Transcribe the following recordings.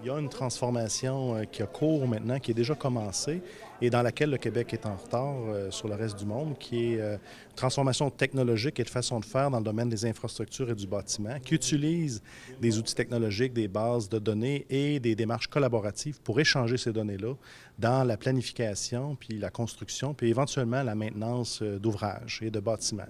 Il y a une transformation qui a cours maintenant, qui est déjà commencée et dans laquelle le Québec est en retard sur le reste du monde, qui est une transformation technologique et de façon de faire dans le domaine des infrastructures et du bâtiment, qui utilise des outils technologiques, des bases de données et des démarches collaboratives pour échanger ces données-là dans la planification, puis la construction, puis éventuellement la maintenance d'ouvrages et de bâtiments.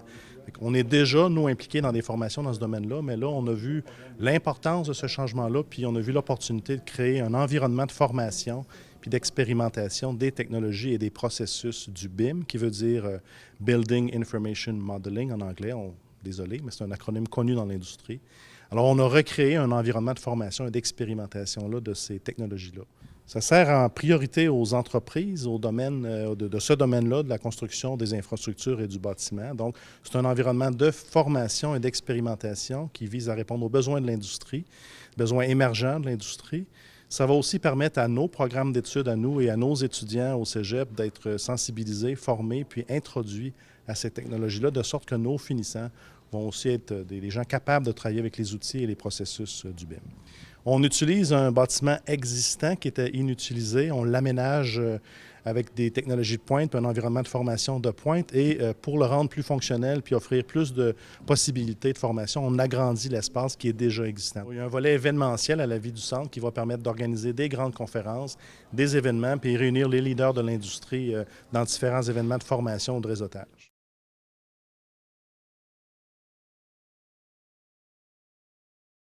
On est déjà, nous, impliqués dans des formations dans ce domaine-là, mais là, on a vu l'importance de ce changement-là, puis on a vu l'opportunité de créer un environnement de formation puis d'expérimentation des technologies et des processus du BIM, qui veut dire Building Information Modeling en anglais. Désolé, mais c'est un acronyme connu dans l'industrie. Alors, on a recréé un environnement de formation et d'expérimentation de ces technologies-là. Ça sert en priorité aux entreprises au domaine de ce domaine-là, de la construction des infrastructures et du bâtiment. Donc, c'est un environnement de formation et d'expérimentation qui vise à répondre aux besoins de l'industrie, besoins émergents de l'industrie. Ça va aussi permettre à nos programmes d'études, à nous et à nos étudiants au Cégep d'être sensibilisés, formés, puis introduits à ces technologies-là, de sorte que nos finissants vont aussi être des gens capables de travailler avec les outils et les processus du BIM. On utilise un bâtiment existant qui était inutilisé, on l'aménage avec des technologies de pointe, puis un environnement de formation de pointe, et pour le rendre plus fonctionnel puis offrir plus de possibilités de formation, on agrandit l'espace qui est déjà existant. Il y a un volet événementiel à la vie du centre qui va permettre d'organiser des grandes conférences, des événements, puis réunir les leaders de l'industrie dans différents événements de formation ou de réseautage.